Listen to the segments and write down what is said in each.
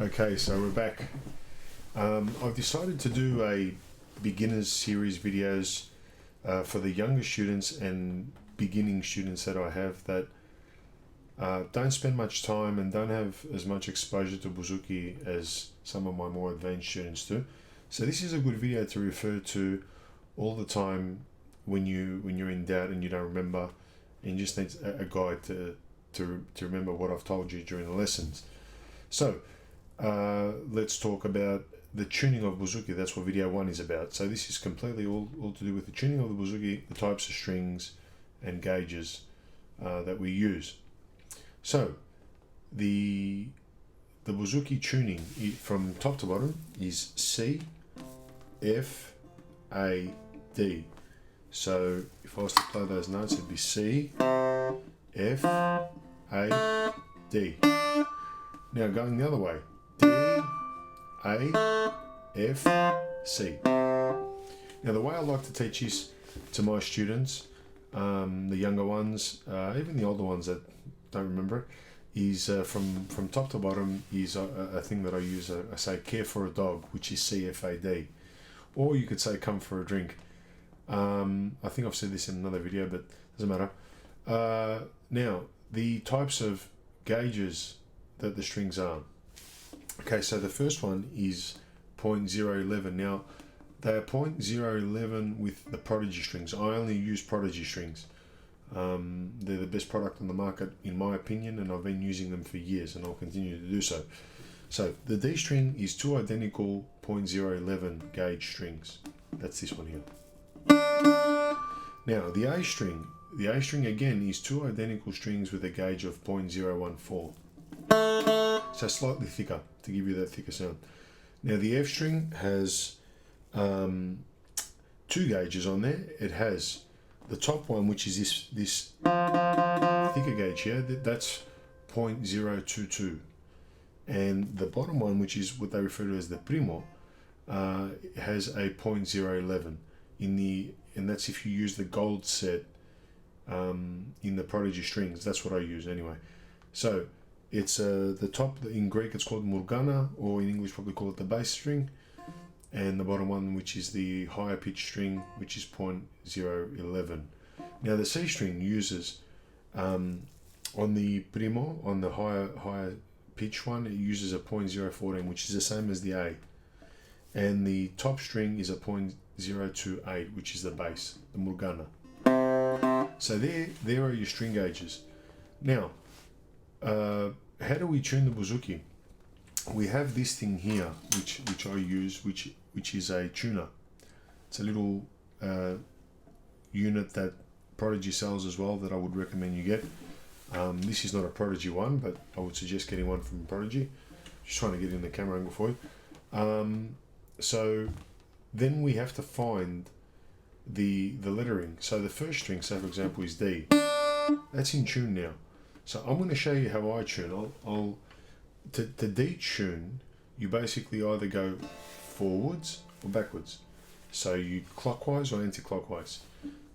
Okay, so we're back. I've decided to do a beginners series videos for the younger students and beginning students that I have that don't spend much time and don't have as much exposure to Bouzouki as some of my more advanced students do. So this is a good video to refer to all the time when you're in doubt and you don't remember, and you just need a guide to remember what I've told you during the lessons. So let's talk about the tuning of Bouzouki. That's what video 1 is about. So this is completely all to do with the tuning of the Bouzouki, the types of strings and gauges that we use. So the Bouzouki tuning from top to bottom is C, F, A, D. So if I was to play those notes, it'd be C, F, A, D. Now going the other way, D, A, F, C. Now the way I like to teach this to my students, the younger ones, even the older ones that don't remember it, is from top to bottom is a thing that I use. I say care for a dog, which is CFAD, or you could say come for a drink. I think I've said this in another video, but doesn't matter. Now the types of gauges that the strings are. Okay, so the first one is 0.011. Now they are 0.011 with the Prodigy strings. I only use Prodigy strings. They're the best product on the market in my opinion, and I've been using them for years and I'll continue to do so. So the D string is 2 identical 0.011 gauge strings. That's this one here. Now the A string again is 2 identical strings with a gauge of 0.014. So slightly thicker, to give you that thicker sound. Now the F string has 2 gauges on there. It has the top one, which is this thicker gauge here, that's 0.022, and the bottom one, which is what they refer to as the primo, has a 0.011 and that's if you use the gold set in the Prodigy strings. That's what I use anyway. So it's the top, in Greek it's called Morgana, or in English probably call it the bass string, and the bottom one, which is the higher pitch string, which is 0.011. Now the C string uses on the primo, on the higher pitch one, it uses a 0.014, which is the same as the A, and the top string is a 0.028, which is the bass, the Morgana. So there are your string gauges. Now how do we tune the Bouzouki? We have this thing here, which I use, which is a tuner. It's a little unit that Prodigy sells as well that I would recommend you get. This is not a Prodigy one, but I would suggest getting one from Prodigy. Just trying to get in the camera angle for you. So then we have to find the lettering. So the first string, say for example, is D. That's in tune now. So I'm going to show you how I tune. To detune, you basically either go forwards or backwards. So you clockwise or anti-clockwise.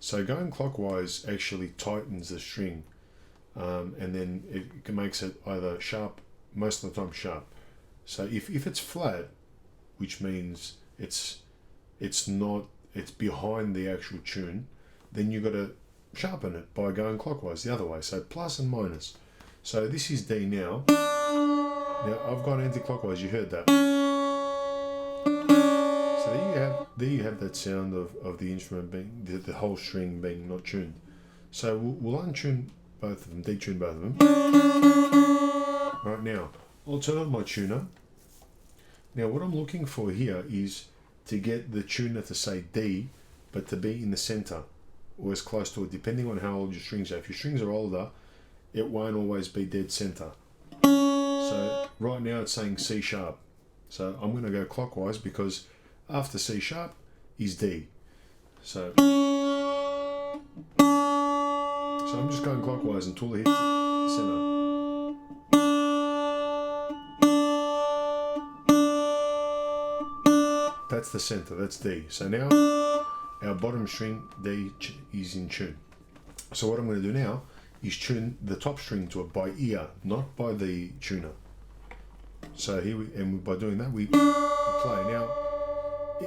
So going clockwise actually tightens the string, and then it makes it either sharp, most of the time sharp. So if it's flat, which means it's behind the actual tune, then you've got to sharpen it by going clockwise the other way. So plus and minus. So this is D now. Now I've gone anti-clockwise, you heard that. So there you have that sound of the instrument being, the whole string being not tuned. So we'll untune both of them, detune both of them. Right, now, I'll turn on my tuner. Now what I'm looking for here is to get the tuner to say D, but to be in the center, or as close to it, depending on how old your strings are. If your strings are older, it won't always be dead center. So right now it's saying C sharp. So I'm going to go clockwise because after C sharp is D. So I'm just going clockwise until it hits the center. That's the center, that's D. So now our bottom string D is in tune. So what I'm going to do now is tune the top string to it by ear, not by the tuner. So here and by doing that we play. Now,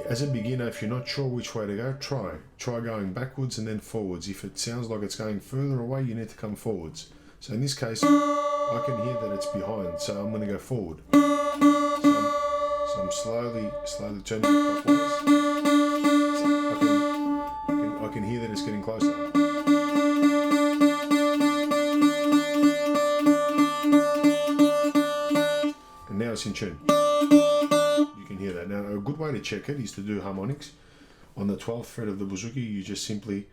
as a beginner, if you're not sure which way to go, try going backwards and then forwards. If it sounds like it's going further away, you need to come forwards. So in this case, I can hear that it's behind, so I'm going to go forward. So I'm slowly turning it clockwise. So I can hear that it's getting closer. And now it's in tune. You can hear that. Now, a good way to check it is to do harmonics. On the 12th fret of the bouzouki, you just simply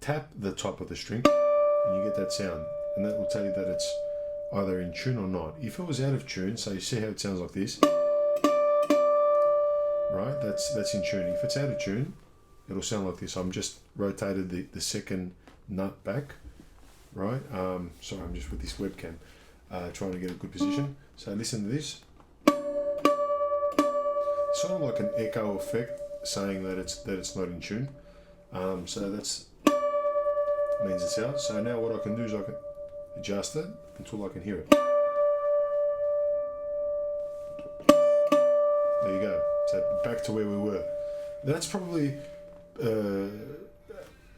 tap the top of the string and you get that sound. And that will tell you that it's either in tune or not. If it was out of tune, so you see how it sounds like this, right? That's in tune. If it's out of tune, it'll sound like this. I'm just rotated the second nut back, right? Sorry, I'm just with this webcam trying to get a good position. So listen to this. Sort of like an echo effect, saying that it's not in tune. So that's means it's out. So now what I can do is I can adjust it until I can hear it. There you go. So back to where we were. That's probably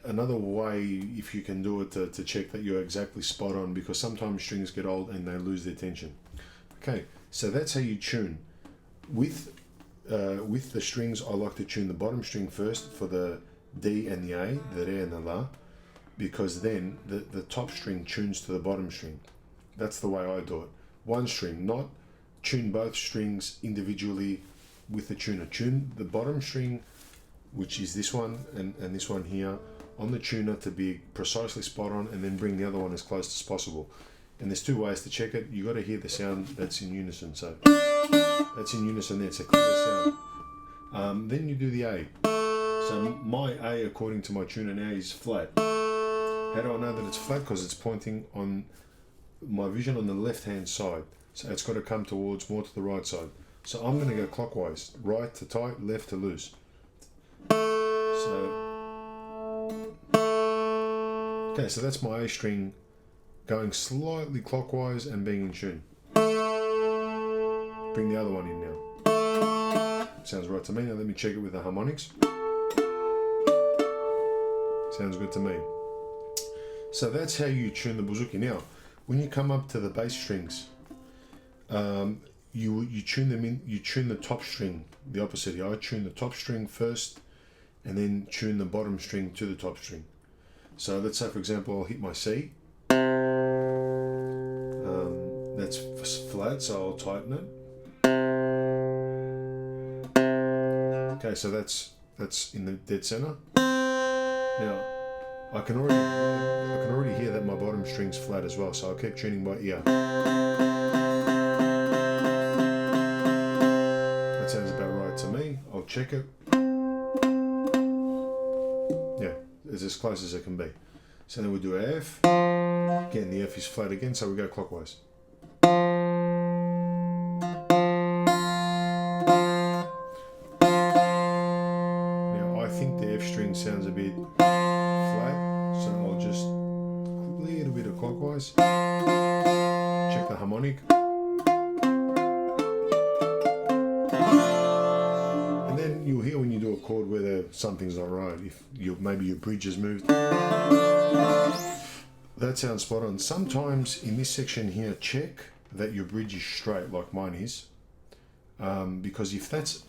another way, if you can do it, to check that you're exactly spot on, because sometimes strings get old and they lose their tension. Okay, so that's how you tune. With the strings, I like to tune the bottom string first for the D and the A, the Re and the La, because then the top string tunes to the bottom string. That's the way I do it. One string, not tune both strings individually with the tuner. Tune the bottom string, which is this one and this one here, on the tuner to be precisely spot on, and then bring the other one as close as possible. And there's two ways to check it. You got to hear the sound that's in unison. So that's in unison there. It's a clear sound. Then you do the A. So my A, according to my tuner now, is flat. How do I know that it's flat? Because it's pointing on my vision on the left-hand side. So it's got to come towards more to the right side. So I'm going to go clockwise. Right to tight, left to loose. Okay, so that's my A string going slightly clockwise and being in tune. Bring the other one in now. Sounds right to me. Now let me check it with the harmonics. Sounds good to me. So that's how you tune the bouzouki. Now, when you come up to the bass strings, you tune them in. You tune the top string the opposite. I tune the top string first, and then tune the bottom string to the top string. So let's say, for example, I'll hit my C. That's flat, so I'll tighten it. Okay, so that's in the dead center. Now I can already hear that my bottom string's flat as well, so I'll keep tuning by ear. That sounds about right to me. I'll check it. Yeah, it's as close as it can be. So then we do a F. Again, the F is flat again, so we go clockwise. Now I think the F string sounds a bit flat, so I'll just a little bit of clockwise. Check the harmonic. And then you'll hear when you do a chord whether something's not right. If maybe your bridge has moved. That sounds spot on. Sometimes in this section here, check that your bridge is straight like mine is, because if that's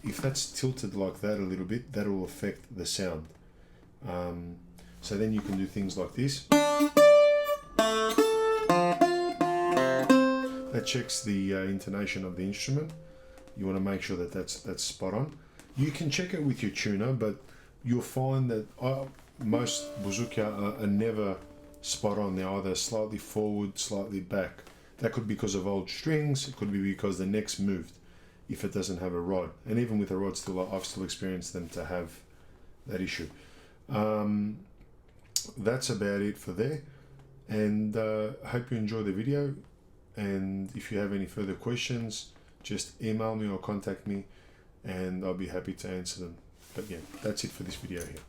tilted like that a little bit, that will affect the sound. So then you can do things like this. That checks the intonation of the instrument. You want to make sure that that's spot on. You can check it with your tuner, but you'll find that most bouzouki are never spot on. They're either slightly forward, slightly back. That could be because of old strings. It could be because the neck's moved if it doesn't have a rod. And even with a rod, I've still experienced them to have that issue. That's about it for there. And I hope you enjoy the video. And if you have any further questions, just email me or contact me, and I'll be happy to answer them. But yeah, that's it for this video here.